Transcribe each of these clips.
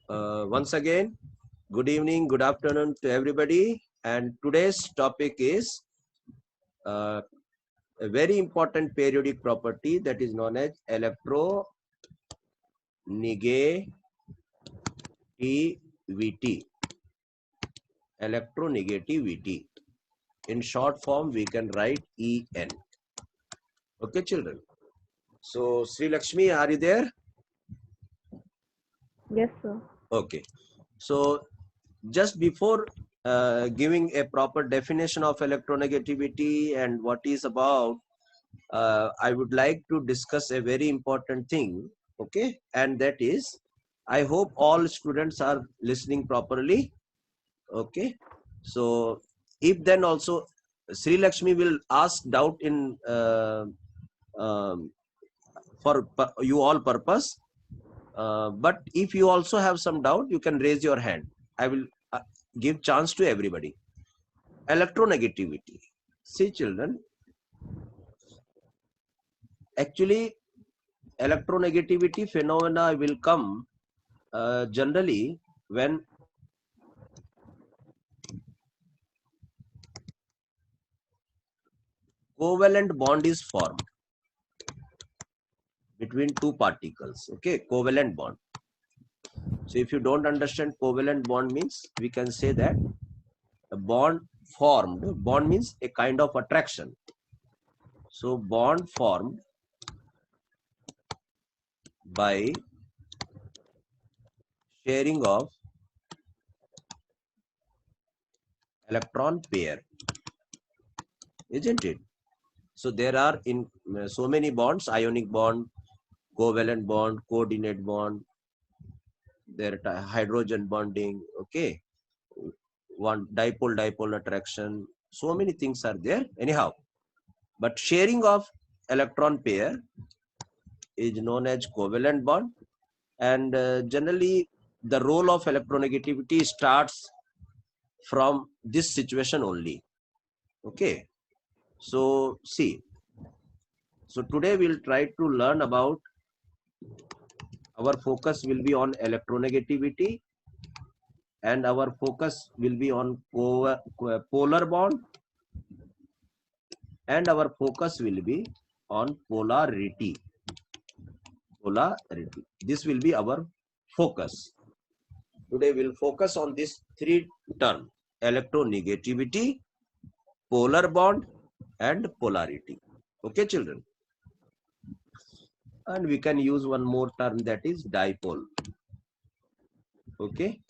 Once again, good evening, good afternoon to everybody. And today's topic is a very important periodic property that is known as electronegativity. Electronegativity. In short form, we can write EN. Okay, children. So, Sri Lakshmi, are you there? Yes, sir. Okay. So, just before giving a proper definition of electronegativity and what is about, I would like to discuss a very important thing, okay? And that is, I hope all students are listening properly, okay? So, if then also Sri Lakshmi will ask doubt in um, for you all purpose, but if you also have some doubt, you can raise your hand. I will give chance to everybody. Electronegativity. See, children, actually, electronegativity phenomena will come generally when covalent bond is formed between two particles. Okay, covalent bond. So if you don't understand covalent bond means, we can say that a bond formed, bond means a kind of attraction. So bond formed by sharing of electron pair, isn't it? So there are in so many bonds: ionic bond, covalent bond, coordinate bond, there are hydrogen bonding, okay, one dipole attraction, so many things are there anyhow. But sharing of electron pair is known as covalent bond, and generally the role of electronegativity starts from this situation only, okay. So see, so today we'll try to learn about, our focus will be on electronegativity, and our focus will be on polar bond, and our focus will be on polarity. This will be our focus. Today we'll focus on this three term: electronegativity, polar bond, and polarity. Okay, children. And we can use one more term, that is dipole. Okay,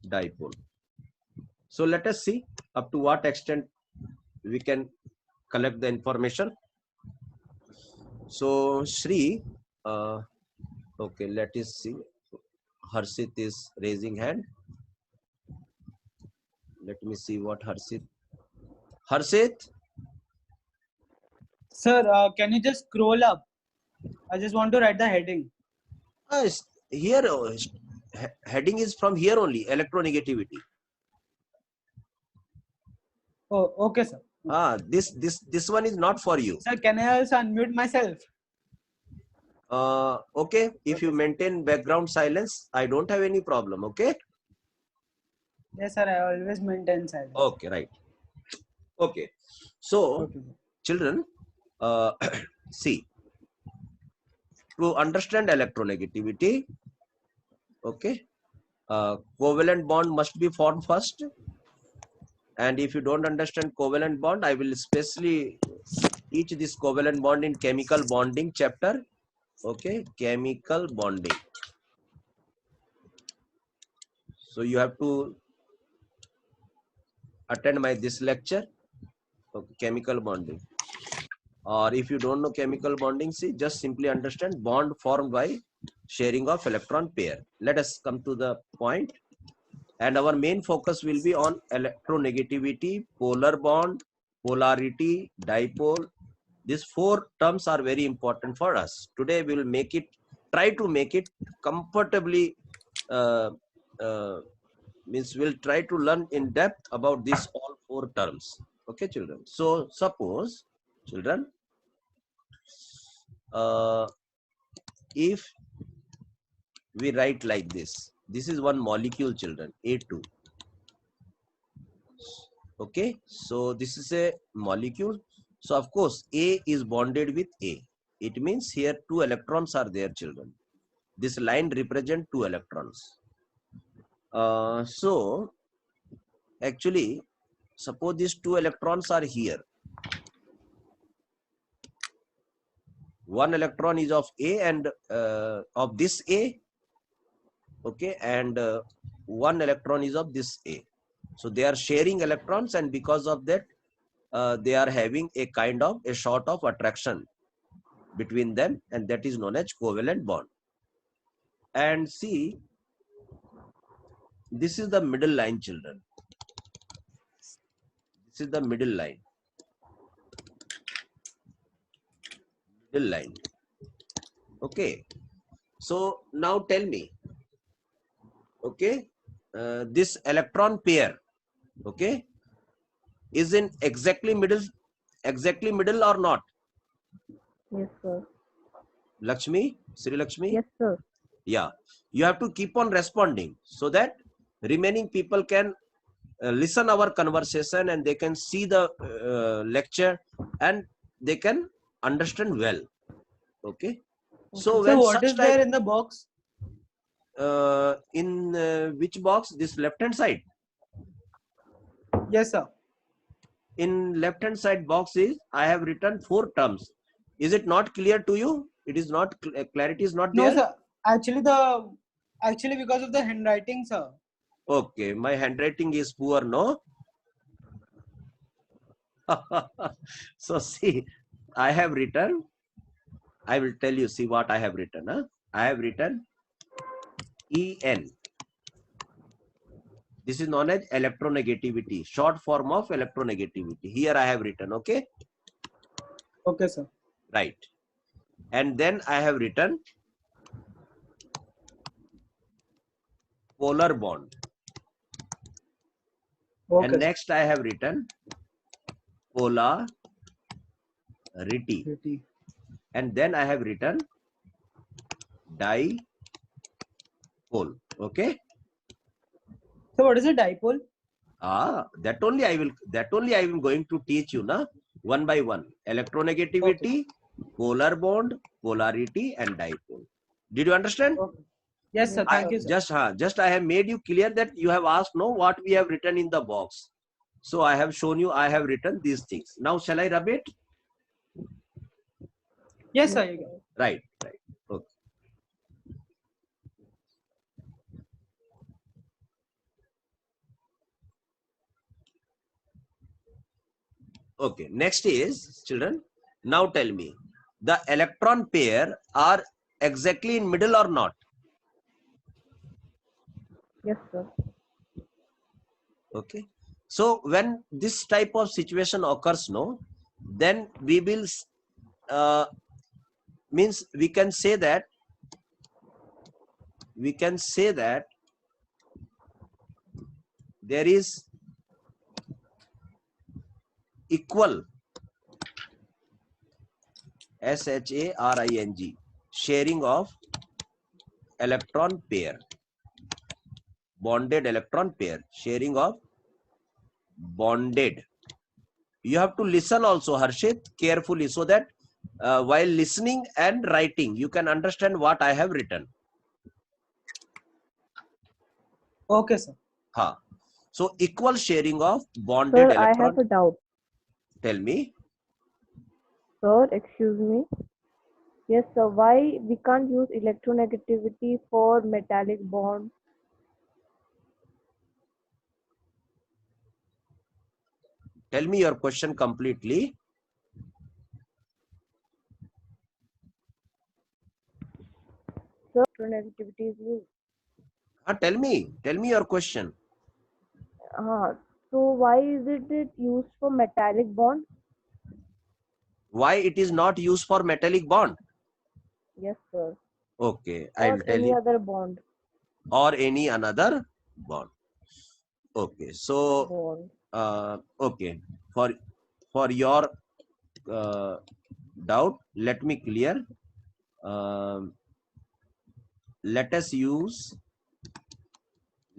dipole. So let us see up to what extent we can collect the information. So Shri, okay, let us see. Harshit is raising hand. Let me see what Harshit. Harshit, Sir, can you just scroll up? I just want to write the heading. here heading is from here only, electronegativity. Oh, okay, sir. This one is not for you. Sir, can I also unmute myself? Okay, if Okay, you sir. maintain background silence, I don't have any problem. Okay. Yes, sir. I always maintain silence. Okay, right. Okay. So, Okay, sir. children, see, to understand electronegativity, okay, covalent bond must be formed first. And if you don't understand covalent bond, I will especially teach this covalent bond in chemical bonding chapter. Okay, chemical bonding. So you have to attend this lecture. Okay, chemical bonding. Or if you don't know chemical bonding, see, just simply understand bond formed by sharing of electron pair. Let us come to the point. And our main focus will be on electronegativity, polar bond, polarity, dipole. These four terms are very important for us. Today we will try to make it comfortably, means we'll try to learn in depth about these all four terms. Okay, children. So suppose, children, if we write like this, This is one molecule, children, A2. Okay, so this is a molecule. So of course A is bonded with A. It means here 2 electrons are there, children. This line represents 2 electrons. So actually, suppose these 2 electrons are here. One electron is of A and of this A. Okay, and one electron is of this A. So they are sharing electrons, and because of that, they are having a kind of a sort of attraction between them, and that is known as covalent bond. And see, this is the middle line, children. This is the middle line. Middle line. Okay. So now tell me. Okay, this electron pair. Okay, is in exactly middle or not? Yes, sir. Lakshmi, Sri Lakshmi? Yes, sir. Yeah, you have to keep on responding so that remaining people can listen our conversation and they can see the lecture and they can understand well. Okay. So So when what such is there in the box? in which box? This left hand side. Yes, sir. In left hand side box is I have written 4 terms. Is it not clear to you? It is not clarity is not No, there. sir. Actually because of the handwriting, sir. Okay, my handwriting is poor, no? So see, I have written. I will tell you. See what I have written. Huh? I have written En. This is known as electronegativity, short form of electronegativity. Here I have written. Okay. Okay, sir. Right. And then I have written polar bond. Okay, And sir. next I have written polarity. Pretty. And then I have written dipole. Okay. So what is a dipole? That only I am going to teach you now, one by one. Electronegativity, polar bond, polarity, and dipole. Did you understand? Okay. Yes, sir. Thank you, sir. Just I have made you clear that you have asked no what we have written in the box. So I have shown you I have written these things. Now shall I rub it? Yes, sir. You can. Right, right. Okay. Okay. Next is children. Now tell me, the electron pair are exactly in middle or not? Yes, sir. Okay. So when this type of situation occurs, no, then we will means we can say that there is equal SHARING sharing of electron pair, bonded electron pair, sharing of bonded. You have to listen also, Harshit, carefully so that while listening and writing, you can understand what I have written. Okay, sir. Ha. So equal sharing of bonded Sir, I electron. have a doubt. Tell me. Sir, excuse me. Yes, sir. Why we can't use electronegativity for metallic bond? Tell me your question completely. Sir, electronegativity is used. Tell me your question. So why is it used for metallic bond? Why it is not used for metallic bond? Yes, sir. Okay, I will Or tell any you. other bond. Or any another bond. Okay, so Bond. okay, for your doubt, let me clear. Let us use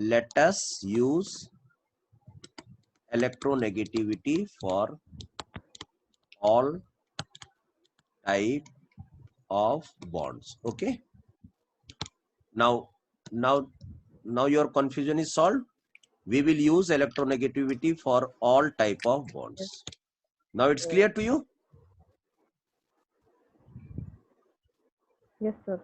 let us use electronegativity for all type of bonds. Okay. Now your confusion is solved. We will use electronegativity for all type of bonds. Now it's clear to you? Yes, sir.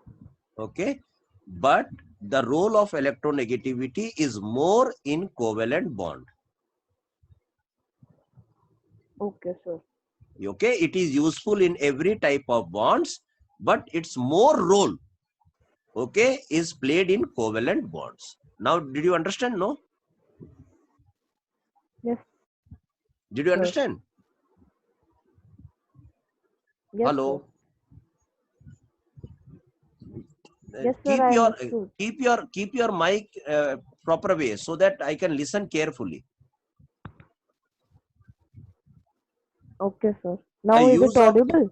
Okay. But the role of electronegativity is more in covalent bond. Okay, sir. Okay. It is useful in every type of bonds, but its more role, okay, is played in covalent bonds. Now, did you understand? No? Yes, Did you sir. understand? Yes, Hello. sir. Yes, sir, keep I your understood. keep your mic proper way so that I can listen carefully. Okay, sir. The Now is it use of audible?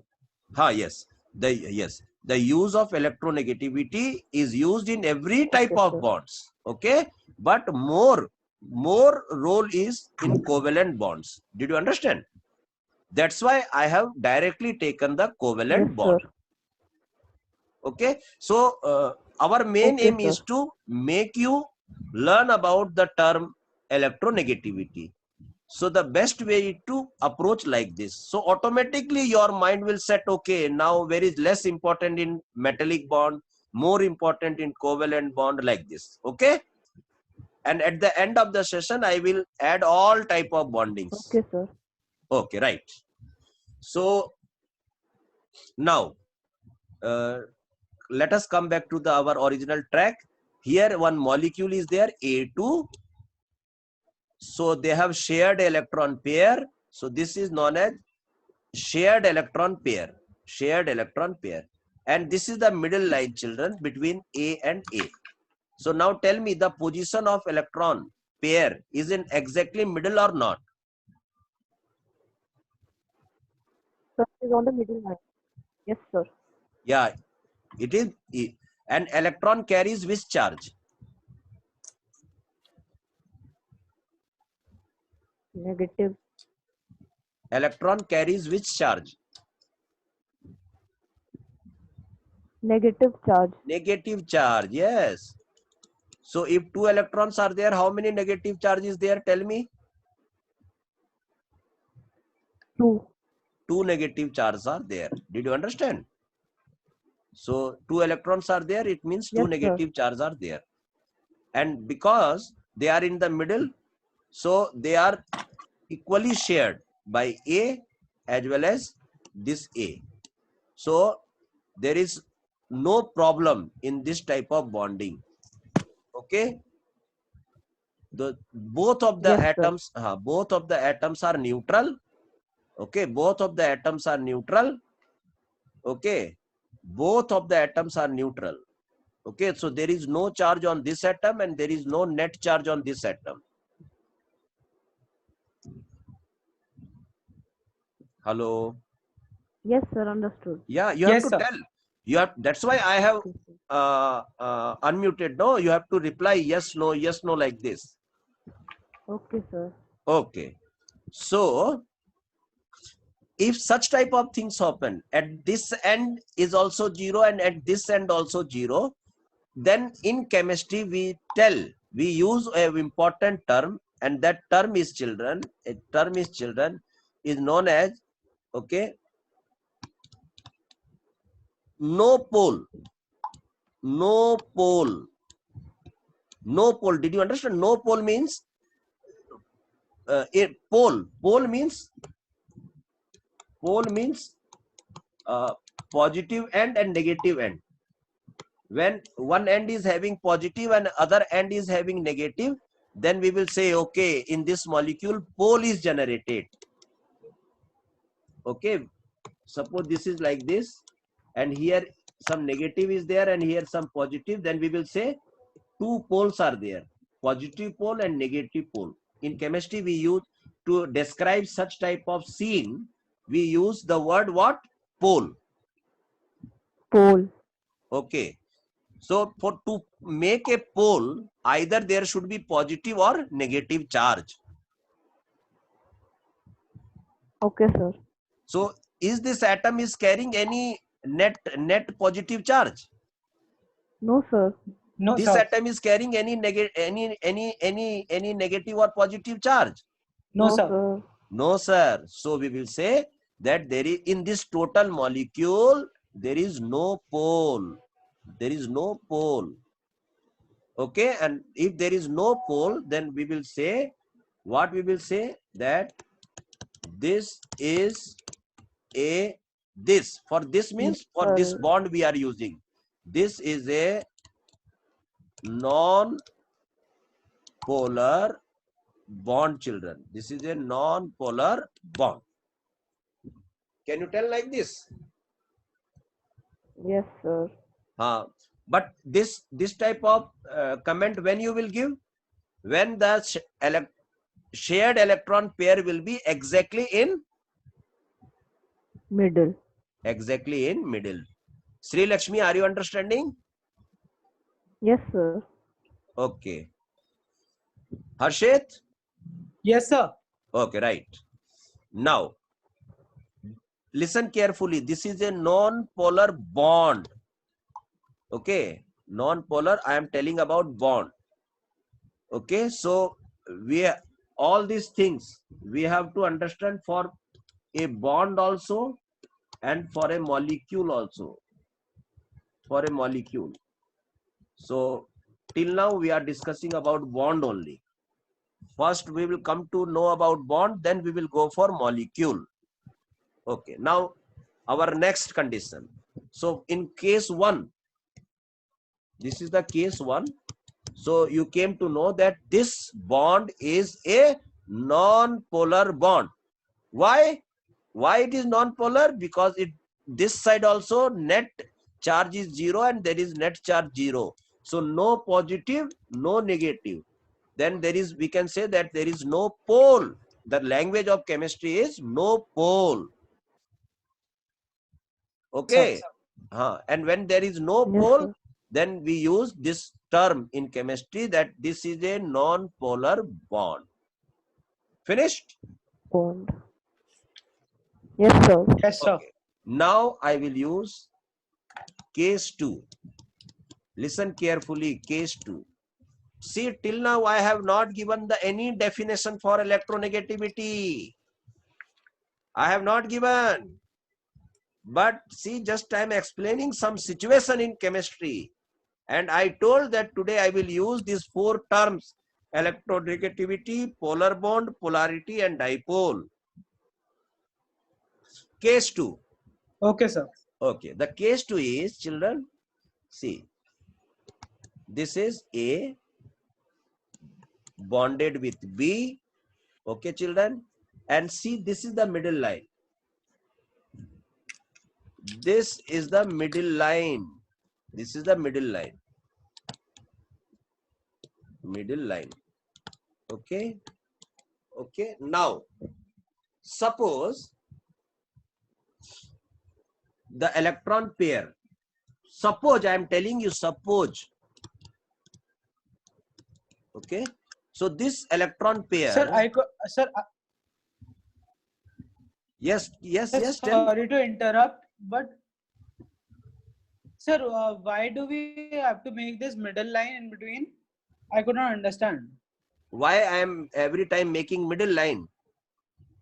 yes, the use of electronegativity is used in every type Okay, of sir. bonds. Okay, but more role is in covalent bonds. Did you understand? That's why I have directly taken the covalent Yes, bond. sir. Okay, so our main Okay, aim sir. is to make you learn about the term electronegativity. So the best way is to approach like this. So automatically your mind will set, okay, now where is less important in metallic bond, more important in covalent bond, like this. Okay, and at the end of the session I will add all type of bondings. Okay, sir. Okay, right. So now let us come back to our original track. Here one molecule is there, A2. So they have shared electron pair. So this is known as shared electron pair. Shared electron pair. And this is the middle line, children, between A and A. So now tell me, the position of electron pair is in exactly middle or not? Sir is on the middle line. Yes, sir. Yeah, it is. An electron carries which charge? Negative. Electron carries which charge? Negative charge. Negative charge, yes. So if two electrons are there, how many negative charges there? Tell me. 2. Two negative charges are there. Did you understand? So two electrons are there, it means two Yes, sir. negative charges are there. And because they are in the middle, so they are equally shared by A as well as this A. So there is no problem in this type of bonding. Okay. Both of the Yes, sir. atoms are neutral. Okay, both of the atoms are neutral. Okay, both of the atoms are neutral. Okay, so there is no charge on this atom and there is no net charge on this atom. Hello. Yes, sir. Understood. Yeah, you have Yes, to sir. tell. You have. That's why I have Okay, sir. unmuted. No, you have to reply yes, no, like this. Okay, sir. Okay. So if such type of things happen, at this end is also 0 and at this end also 0, then in chemistry we use an important term, and that term is children. A term is children is known as, okay, no pole. No pole. No pole. Did you understand? No pole means pole means uh, positive end and negative end. When one end is having positive and other end is having negative, then we will say, okay, in this molecule pole is generated. Okay, suppose this is like this and here some negative is there and here some positive, then we will say two poles are there, positive pole and negative pole. In chemistry we use, to describe such type of scene, we use the word what? Pole. Pole. Okay, So for to make a pole, either there should be positive or negative charge. Okay, sir. So is this atom is carrying any net positive charge? No, sir. No, This sir. atom is carrying any negative or positive charge? No, No, sir. sir. No, sir. So we will say that there is in this total molecule there is no pole. There is no pole. Okay, and if there is no pole, then we will say what we will say that this is a this. For this means for this Sir. bond we are using. This is a non-polar bond, children. This is a non-polar bond. Can you tell like this? Yes, sir. But this type of comment when you will give, when the shared electron pair will be exactly in Middle. middle. Sri Lakshmi, are you understanding? Yes, sir. Okay. Harshit? Yes, sir. Okay, right. Now, listen carefully. This is a non-polar bond. Okay, non-polar. I am telling about bond. Okay, so we all these things we have to understand for a bond also and for a molecule also. For a molecule. So till now we are discussing about bond only. First we will come to know about bond, then we will go for molecule. Okay, now our next condition. So in case 1, this is the case 1. So you came to know that this bond is a non-polar bond. Why? Why it is non-polar? Because this side also net charge is 0 and there is net charge 0. So no positive, no negative. Then there is, we can say that there is no pole. The language of chemistry is no pole. Okay. And when there is no Yes, pole, sir. then we use this term in chemistry that this is a non-polar bond. Finished? Bond. Yes, sir. Yes, sir. Okay. Now I will use case 2. Listen carefully, case 2. See, till now I have not given any definition for electronegativity. I have not given. But see, just I am explaining some situation in chemistry. And I told that today I will use these 4 terms: electronegativity, polar bond, polarity, and dipole. Case 2. Okay, sir. Okay, the case 2 is, children, see, this is A bonded with B. Okay, children, and see, this is the middle line. This is the middle line. This is the middle line. Middle line. Okay. Okay. Now, suppose the electron pair. Suppose I am telling you, suppose. Okay. So this electron pair. Sir, sir, Yes. Tell. sorry to interrupt, but sir, why do we have to make this middle line in between? I could not understand. Why I am every time making middle line?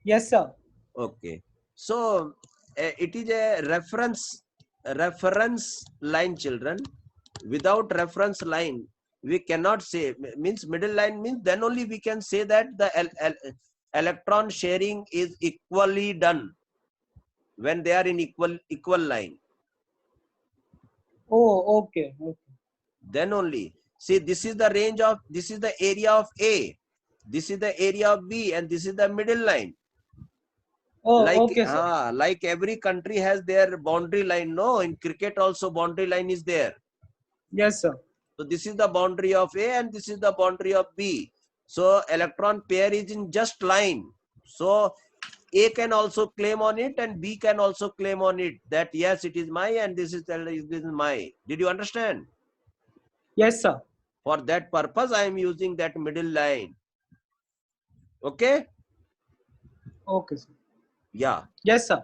Yes, sir. Okay. So it is a reference line, children. Without reference line, we cannot say, means middle line means then only we can say that the electron sharing is equally done when they are in equal line. Oh, okay. Then only. See, this is the range of, this is the area of A, this is the area of B, and this is the middle line. Oh, Like, okay, sir. like every country has their boundary line. No, in cricket also boundary line is there. Yes, sir. So this is the boundary of A and this is the boundary of B. So electron pair is in just line. So A can also claim on it and B can also claim on it that yes, it is my and this is my. Did you understand? Yes, sir. For that purpose, I am using that middle line. Okay? Okay, sir. Yeah. Yes, sir.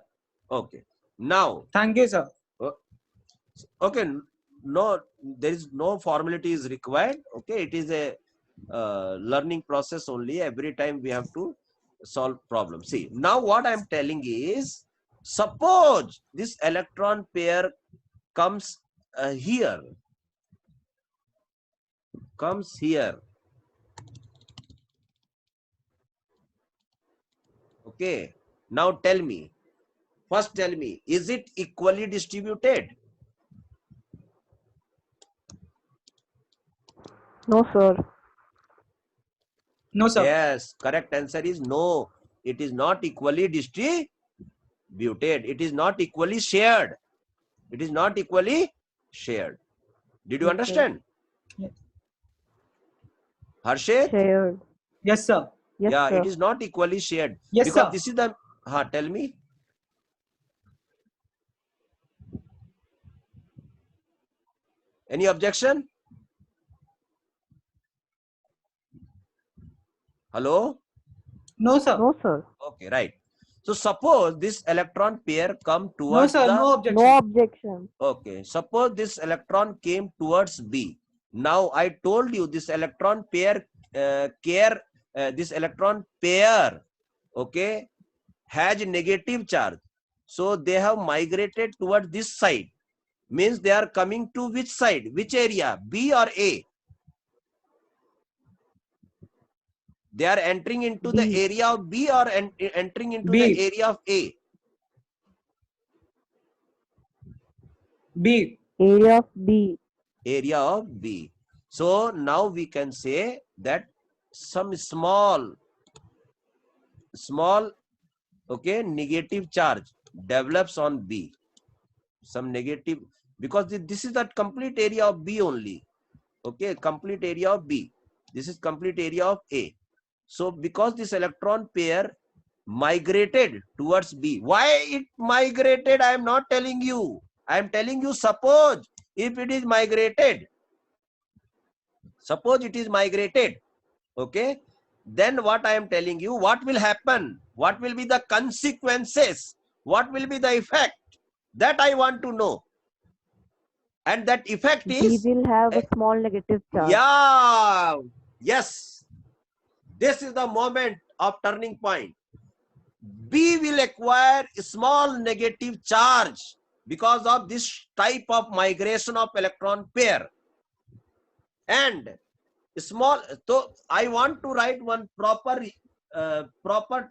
Okay. Now, Thank you, sir. okay, no, there is no formality is required. Okay, it is a learning process only. Every time we have to solve problem. See, now what I am telling is, suppose this electron pair comes here, comes here. Okay, now tell me, first tell me, is it equally distributed? No, sir. No, sir. Yes, correct answer is no. It is not equally distributed. It is not equally shared. It is not equally shared. Did you Yes, sir. understand? Yes. Harshit? Shared. Yes, sir. Yes, Yeah, sir. it is not equally shared. Yes, Because sir. this is the, tell me. Any objection? Hello? No, sir. No, sir. Okay, right. So suppose this electron pair come No, towards sir. the, No objection. No objection. okay, suppose this electron came towards B. Now I told you this electron pair, this electron pair, okay, has negative charge. So they have migrated towards this side. Means they are coming to which side? Which area? B or A? They are entering into the B. area of B or entering into the B. area of A? B. Area of B. Area of B. So now we can say that some small, okay, negative charge develops on B. Some negative, because this is the complete area of B only. Okay, complete area of B. This is complete area of A. So because this electron pair migrated towards B, why it migrated, I am not telling you. I am telling you, suppose if it is migrated, suppose it is migrated, okay, then what I am telling you, what will happen? What will be the consequences? What will be the effect? That I want to know. And that effect B is, will have a small negative charge. yeah, yes, this is the moment of turning point. B will acquire a small negative charge because of this type of migration of electron pair. And small, so I want to write one proper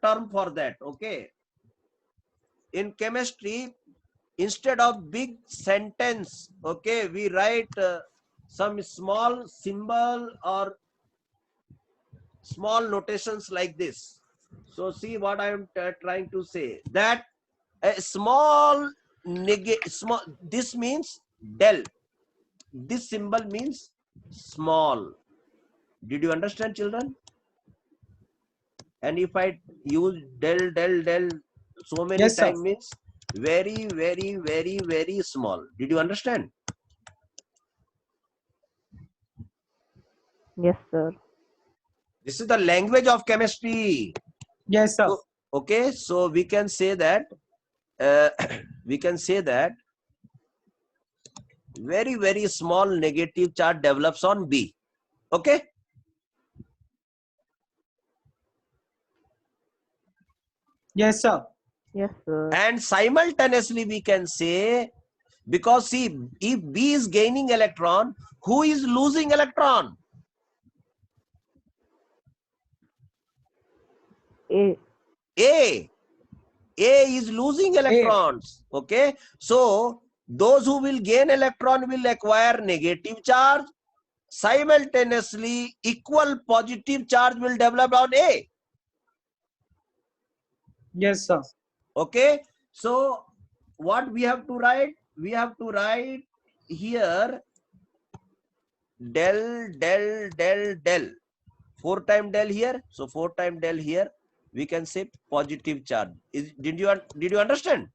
term for that. Okay, in chemistry, instead of big sentence, okay, we write some small symbol or small notations like this. So see what I am trying to say, that a small small, this means del, this symbol means small. Did you understand, children? And if I use del so many Yes, sir. times, means very, very, very, very small. Did you understand? Yes, sir. This is the language of chemistry. Yes, sir. So, okay, so we can say that we can say that very, very small negative charge develops on B. Okay. Yes, sir. Yes, sir. And simultaneously we can say, because see, if B is gaining electron, who is losing electron? A. A. A is losing electrons. Okay. So those who will gain electron will acquire negative charge. Simultaneously, equal positive charge will develop on A. Yes, sir. Okay. So what we have to write? We have to write here del, del, del, del. 4 times del here. So 4 times del here. We can say positive charge. Did you understand?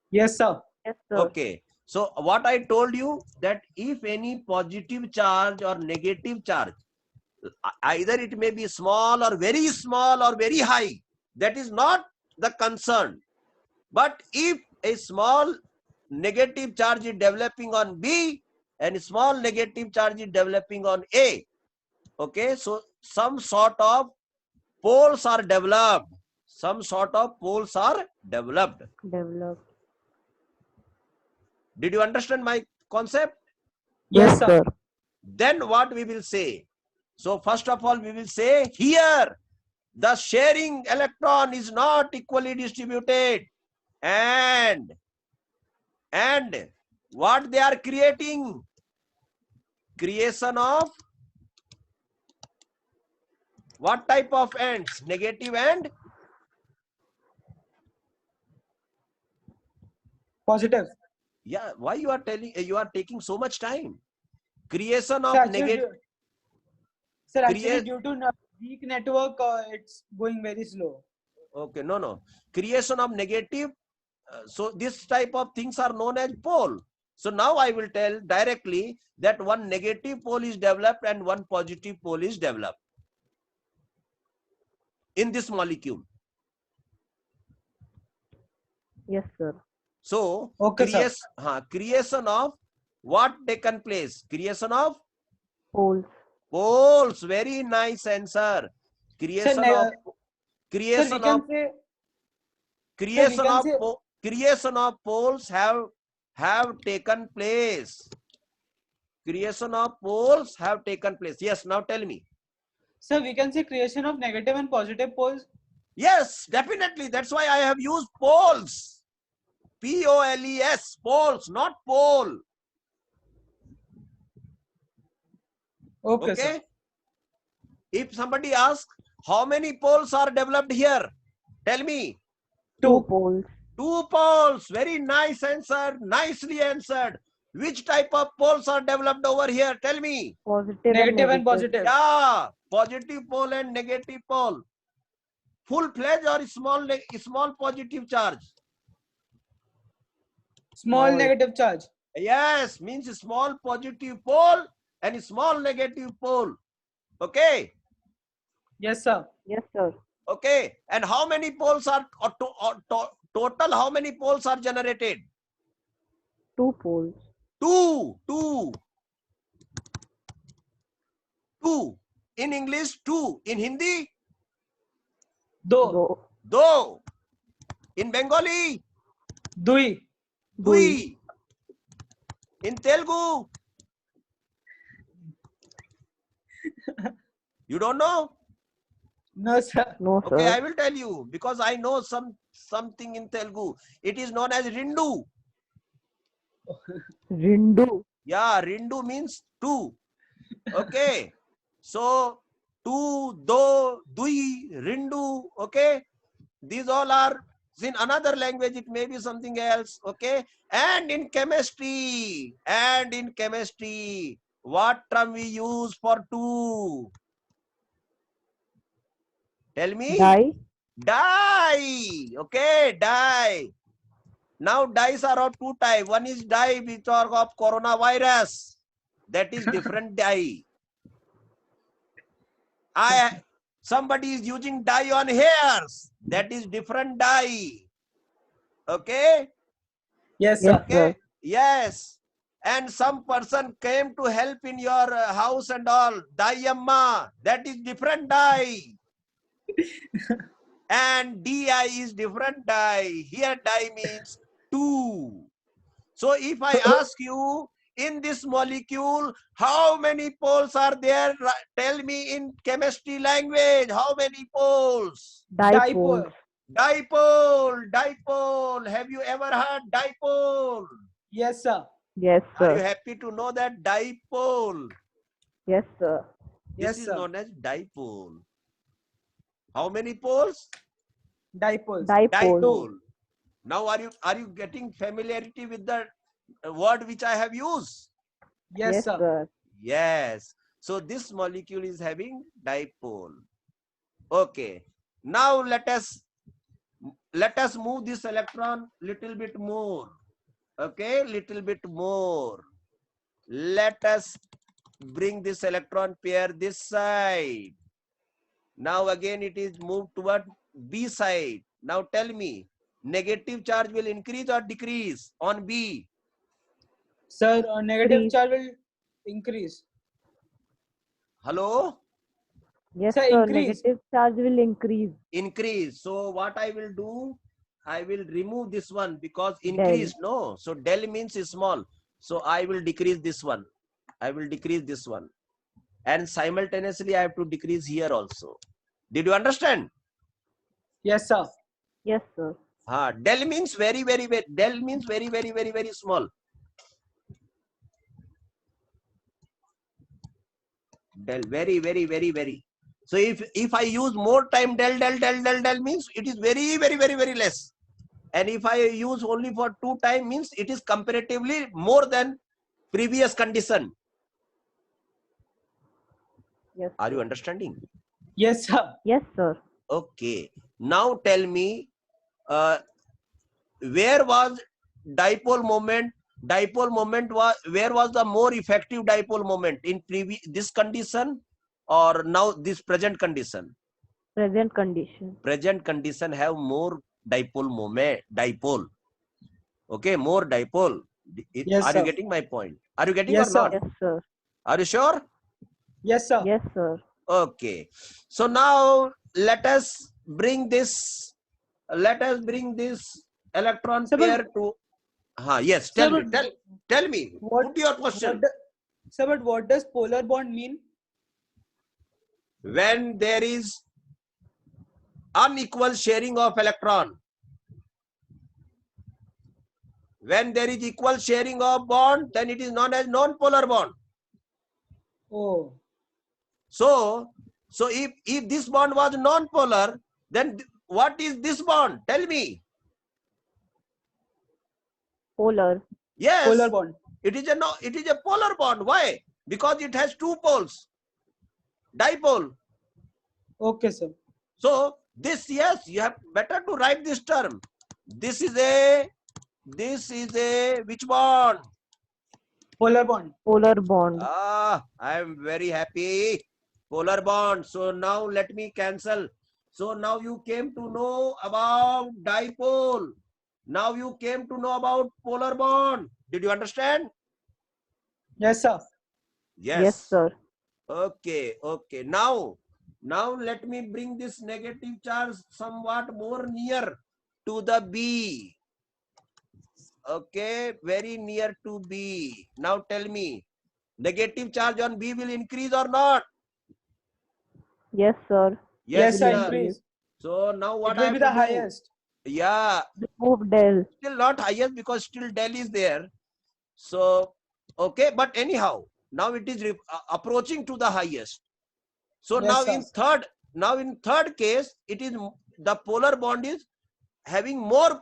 Yes, sir. Yes, sir. Okay. So what I told you, that if any positive charge or negative charge, either it may be small or very high, that is not the concern. But if a small negative charge is developing on B and a small negative charge is developing on A, okay, so some sort of poles are developed. Some sort of poles are developed. Developed. Did you understand my concept? Yes, sir. Then what we will say? So first of all, we will say here the sharing electron is not equally distributed, and what they are creating? Creation of what type of ends? Negative and Positive. yeah. Why you are telling? You are taking so much time. Creation Sir, of actually, negative. sir, actually due to weak network, it's going very slow. Okay, no. Creation of negative. So this type of things are known as pole. So now I will tell directly that one negative pole is developed and one positive pole is developed in this molecule. Yes, sir. So Okay, sir. creation of what taken place? Creation of Poles. poles. Very nice answer. Creation Sir, of sir, we can say, sir, we can say, creation of poles have taken place. Creation of poles have taken place. Yes, now tell me. sir, we can say creation of negative and positive poles. Yes, definitely. That's why I have used poles. P-O-L-E-S, poles, not pole. Okay, Okay. sir. If somebody asks, how many poles are developed here? Tell me. Two poles. 2 poles. Very nice answer. Nicely answered. Which type of poles are developed over here? Tell me. Positive Negative and and positive. Yeah, positive pole and negative pole. Full-fledged or small positive charge? Small negative charge. Yes, means small positive pole and small negative pole. Okay. Yes, sir. Yes, sir. Okay. And how many poles are total? How many poles are generated? 2 poles. Two. In English, two. In Hindi, Do. do. In Bengali, Dui. dui. In Telugu, you don't know? No, sir. No, Okay, sir. I will tell you because I know something in Telugu. It is known as Rindu. Rindu. Yeah, Rindu means two. Okay. So two, do, dui, Rindu. Okay. These all are in another language. It may be something else. Okay. And in chemistry, what term we use for two? Tell me. Di. Dye. Okay, dye. Now dyes are of two types. One is dye which are of coronavirus. That is different dye. Somebody is using dye on hairs. That is different dye. Okay. Yes, Yes, sir. Okay. sir. Yes. And some person came to help in your house and all. Dye amma. That is different dye. And DI is different dye. Here dye means two. So if I ask you in this molecule, how many poles are there? Tell me in chemistry language, how many poles? Dipoles. Dipole. Have you ever heard dipole? Yes, sir. Yes, Are you sir. happy to know that dipole? Yes, sir. This Yes, is sir. known as dipole. How many poles? Dipoles. Dipole. Now are you getting familiarity with the word which I have used? Yes, Yes, sir. sir. Yes. So this molecule is having dipole. Okay. Now let us move this electron little bit more. Okay, little bit more. Let us bring this electron pair this side. Now again it is moved toward B side. Now tell me, negative charge will increase or decrease on B? Sir, negative Increase. charge will increase. Hello? Yes, Sir, sir. increase. Negative charge will increase. Increase. So what I will do, I will remove this one because Del. increase, no. So del means is small. So I will decrease this one. I will decrease this one. And simultaneously I have to decrease here also. Did you understand? Yes, sir. Yes, sir. Del means very, del means very small. Del, very. So if I use more time del means it is very less. And if I use only for 2 time means it is comparatively more than previous condition. Yes. Are you Sir. understanding? Yes, sir. Yes, sir. Okay. Now tell me, where was dipole moment? Dipole moment was, where was the more effective dipole moment, in previous this condition or now this present condition? Present condition. Present condition have more dipole moment. Dipole. Okay, more dipole. Yes, Are you sir. getting my point? Are you getting Yes, or sir. not? Yes, sir. Are you sure? Yes, sir. Yes, sir. Okay. So now let us bring this. Let us bring this electron Sir, pair but, to. Yes. sir, Tell me. but Tell me. what, Put your question. sir, but what does polar bond mean? When there is unequal sharing of electron. When there is equal sharing of bond, then it is known as non-polar bond. Oh. So if this bond was non-polar, then what is this bond? Tell me. Polar. Yes, Polar bond. it is a polar bond. Why? Because it has 2 poles. Dipole. Okay, sir. So this, yes, you have better to write this term. This is a which bond? Polar bond. Polar bond. I am very happy. Polar bond. So now let me cancel. So now you came to know about dipole. Now you came to know about polar bond. Did you understand? Yes, sir. Yes, sir. Okay. Now let me bring this negative charge somewhat more near to the B. Okay, very near to B. Now tell me, negative charge on B will increase or not? Yes, sir. Yes, sir. sir. Increase. So now what It I will have be to the do? highest. Yeah, Remove del. still not highest because still del is there. So okay, but anyhow, now it is approaching to the highest. So Yes, sir. now in third case, it is the polar bond is having more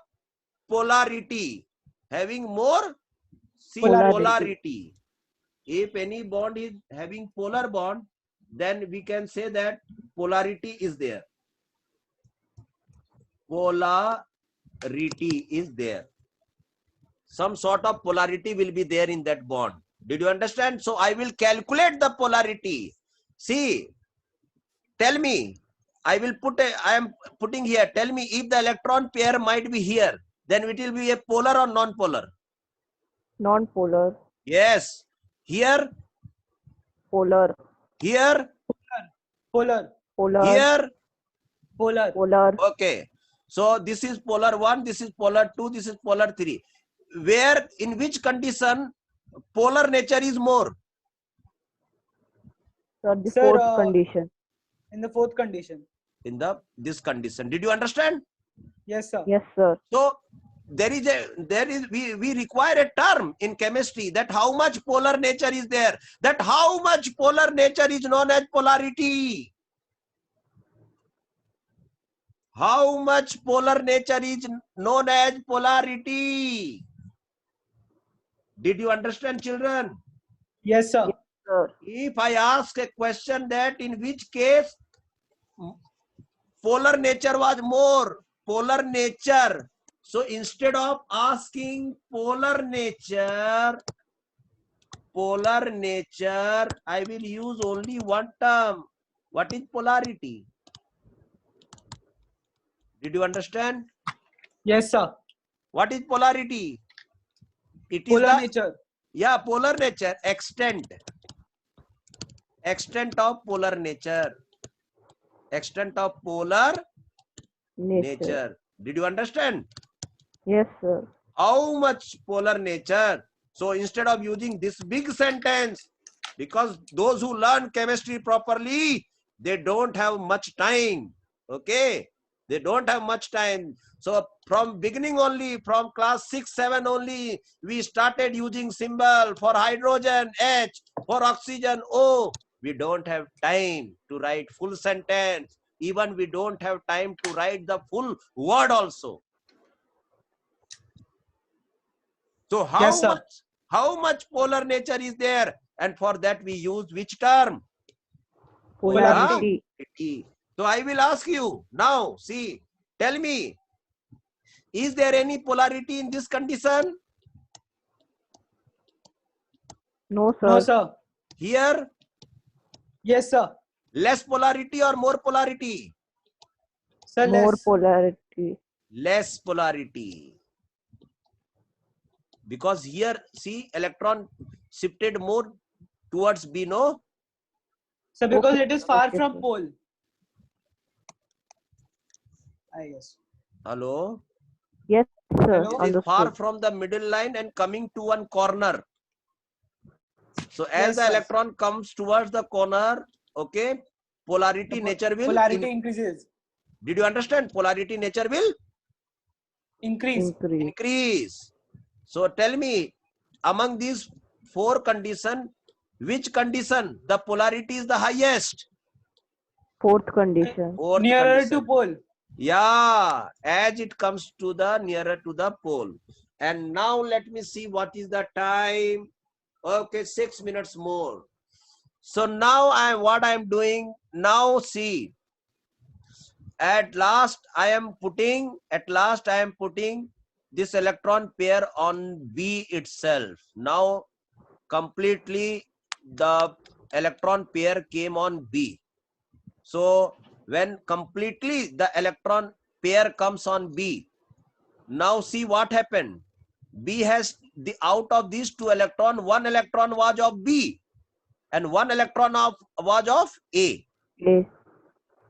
polarity, having more polarity. If any bond is having polar bond, then we can say that polarity is there. Polarity is there. Some sort of polarity will be there in that bond. Did you understand? So I will calculate the polarity. See, tell me, I am putting here, tell me if the electron pair might be here, then it will be a polar or non-polar? Non-polar. Yes. Here? Polar. Here? Polar. Polar. Here? Polar. Polar. Okay. So this is polar 1, this is polar 2, this is polar 3. Where, in which condition polar nature is more? Sir, the Sir, fourth condition. in the fourth condition. In this condition. Did you understand? Yes, sir. Yes, sir. So we require a term in chemistry that how much polar nature is there. That how much polar nature is known as polarity. How much polar nature is known as polarity. Did you understand, children? Yes, sir. Yes, sir. If I ask a question that in which case polar nature was more, polar nature So instead of asking polar nature, I will use only one term. What is polarity? Did you understand? Yes, sir. What is polarity? It is Polar the nature. polar nature, extent of polar nature, extent of polar nature. Did you understand? Yes, sir. How much polar nature? So instead of using this big sentence, because those who learn chemistry properly, they don't have much time. Okay, they don't have much time. So from beginning only, from class 6, 7 only, we started using symbol for hydrogen H, for oxygen O. We don't have time to write full sentence. Even we don't have time to write the full word also. So Yes, sir. how much polar nature is there? And for that we use which term? Polarity. Polarity. So I will ask you now, see, tell me, is there any polarity in this condition? No, sir. No, sir. Here, Yes, sir. less polarity or more polarity? Sir, More less. polarity. Less polarity. Because here, see, electron shifted more towards B, no? Sir, because Okay, it is far okay, from sir. pole. I guess. Hello? Yes, sir. Hello? It is far Understood. from the middle line and coming to one corner. So as Yes, the sir. electron comes towards the corner, okay, polarity nature will Polarity increases. Did you understand? Polarity nature will Increase. Increase. increase. So tell me, among these 4 conditions, which condition the polarity is the highest? Fourth condition. Fourth Nearer condition. to pole. Yeah, as it comes to the nearer to the pole. And now let me see what is the time. Okay, 6 minutes more. So now what I am doing now, see, at last I am putting this electron pair on B itself. Now completely the electron pair came on B. So when completely the electron pair comes on B, now see what happened. B has out of these 2 electrons, 1 electron was of B and 1 electron was of A. A.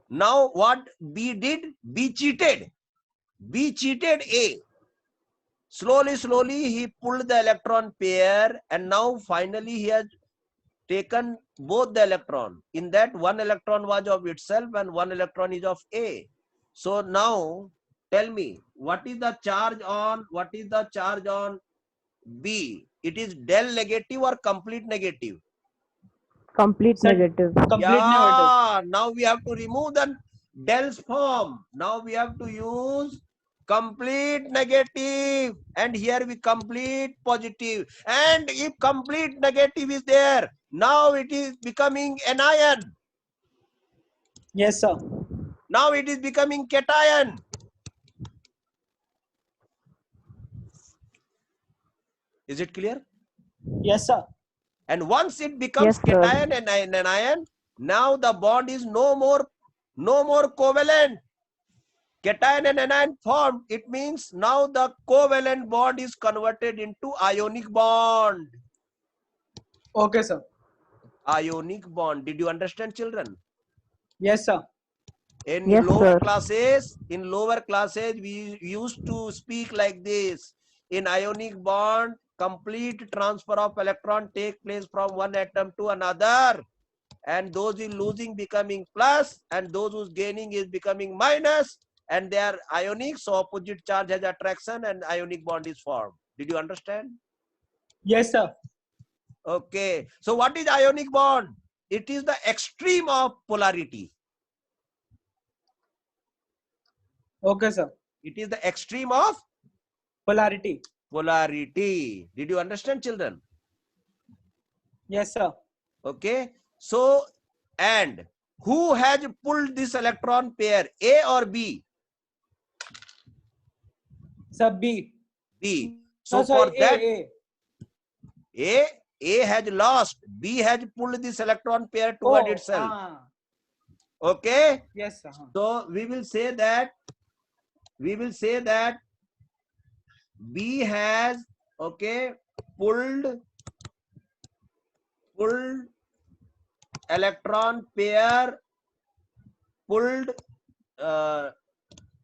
Now what B did? B cheated A. Slowly he pulled the electron pair, and now finally he has taken both the electron. In that, 1 electron was of itself and 1 electron is of A. So now tell me, what is the charge on B? It is del negative or complete negative? Complete Sir, negative. complete negative. Yeah, now we have to remove the del's form. Now we have to use complete negative, and here we complete positive. And if complete negative is there, now it is becoming anion. Yes, sir. Now it is becoming cation. Is it clear? Yes, sir. And once it becomes Yes, sir. cation and anion, now the bond is no more covalent. Cation and anion formed. It means now the covalent bond is converted into ionic bond. Okay, sir. Ionic bond. Did you understand, children? Yes, sir. In Yes, lower sir. classes, we used to speak like this. In ionic bond, complete transfer of electron take place from one atom to another. And those who losing becoming plus, and those who's gaining is becoming minus, and they are ionic, so opposite charge has attraction and ionic bond is formed. Did you understand? Yes, sir. Okay, so what is ionic bond? It is the extreme of polarity. Okay, sir. It is the extreme of Polarity. Did you understand, children? Yes, sir. Okay, so, and who has pulled this electron pair, A or B? Sub B. B. No, So sorry, for that, A. A has lost, B has pulled this electron pair toward itself. Okay. Yes. So we will say that B has, okay, pulled electron pair, pulled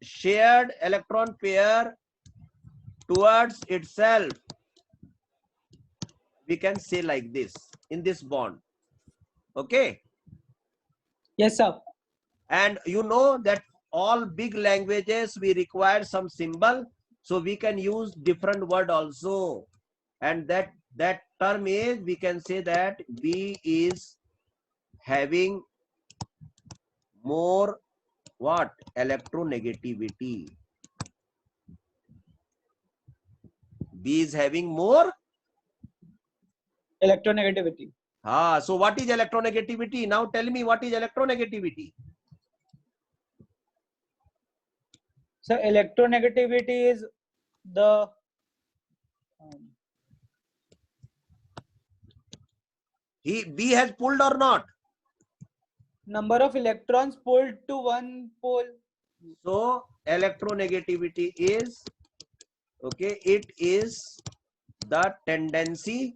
shared electron pair towards itself. We can say like this in this bond. Okay. Yes, sir. And you know that all big languages we require some symbol, so we can use different word also, and that term is, we can say that B is having more what? Electronegativity. B is having more Electronegativity. so what is electronegativity? Now tell me, what is electronegativity? So electronegativity is the B has pulled or not? number of electrons pulled to one pole. So electronegativity is, okay, it is the tendency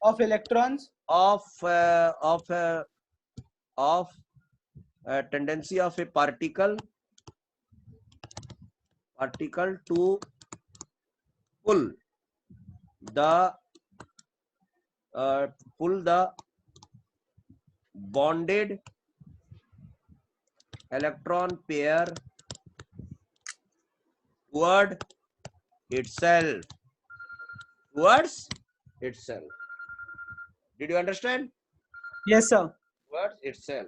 Of electrons of tendency of a particle to pull the bonded electron pair towards itself. Did you understand? Yes, sir. Towards itself.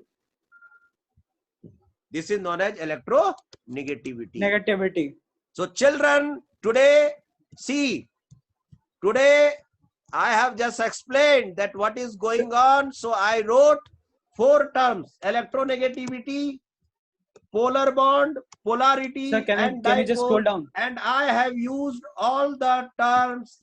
This is known as electronegativity. Negativity. So children, today I have just explained that what is going on. So I wrote 4 terms: electronegativity, polar bond, polarity, Sir, and can you just scroll dipole. down? And I have used all the terms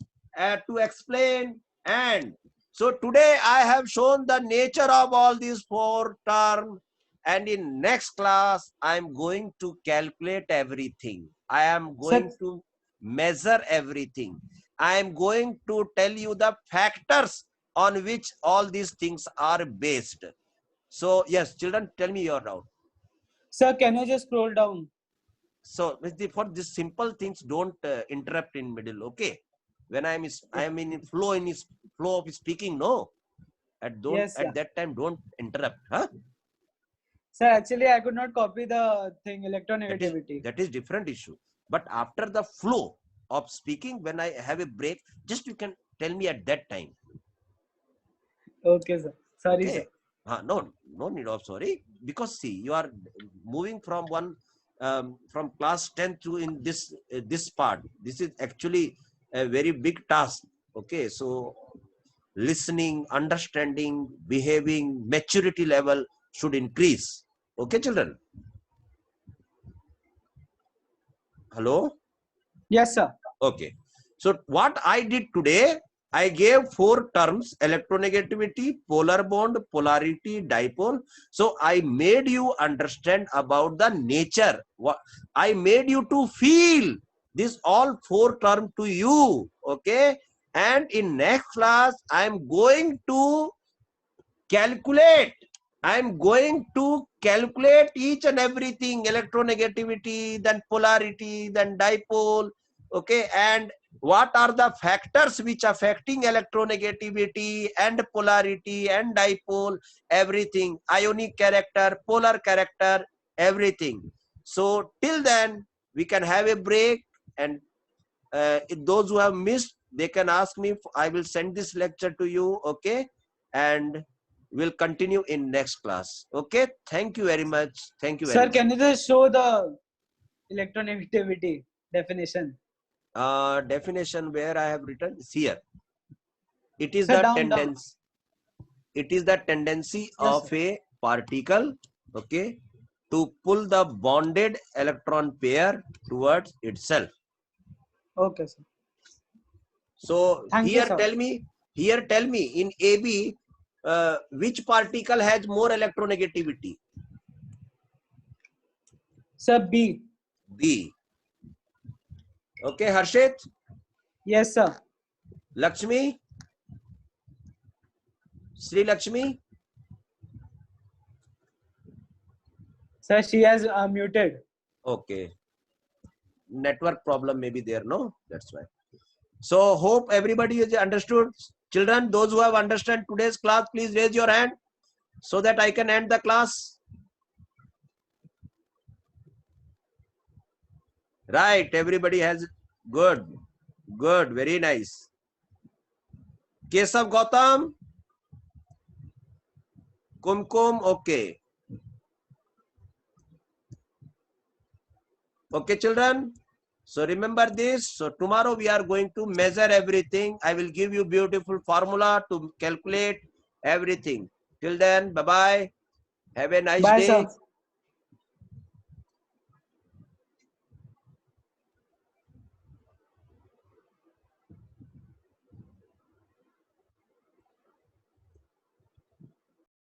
to explain. And so today I have shown the nature of all these 4 terms. And in next class, I am going to calculate everything. I am going to measure everything. I am going to tell you the factors on which all these things are based. So yes, children, tell me your doubt. Sir, can you just scroll down? So for these simple things, don't interrupt in middle. Okay, when I am in flow of speaking, no, at that time don't interrupt. Huh? Sir, actually I could not copy the thing, electronegativity. That is different issue. But after the flow of speaking, when I have a break, just you can tell me at that time. Okay, sir. Sorry, okay. Sir. No need of sorry, because see, you are moving from from class 10 to in this part. This is actually a very big task. Okay, so listening, understanding, behaving, maturity level should increase. Okay, children. Hello. Yes, sir. Okay. So what I did today, I gave 4 terms: electronegativity, polar bond, polarity, dipole. So I made you understand about the nature. I made you to feel this all 4 terms to you. Okay. And in next class, I am going to calculate. I am going to calculate each and everything: electronegativity, then polarity, then dipole. Okay. And what are the factors which affecting electronegativity and polarity and dipole, everything, ionic character, polar character, everything. So till then we can have a break, and those who have missed, they can ask me. I will send this lecture to you. Okay. And we'll continue in next class. Okay. Thank you very much. Thank you very Sir, much. can you just show the electronegativity definition? Definition where I have written is here. It is Sir, the down. tendency. It is the tendency Yes, of sir. a particle, okay, to pull the bonded electron pair towards itself. Okay, sir. So Thank you, here sir. tell me in AB, which particle has more electronegativity? Sir, B. B. Okay, Harshit, Yes, sir. Lakshmi, Sri Lakshmi. Sir, she has muted. Okay, network problem may be there, no? That's why. So hope everybody has understood. Children, those who have understood today's class, please raise your hand so that I can end the class. Right, everybody has good, very nice. Kesav Gautam, Kumkum, okay. Okay, children. So remember this. So tomorrow we are going to measure everything. I will give you beautiful formula to calculate everything. Till then, bye-bye. Have a nice Bye, day. sir.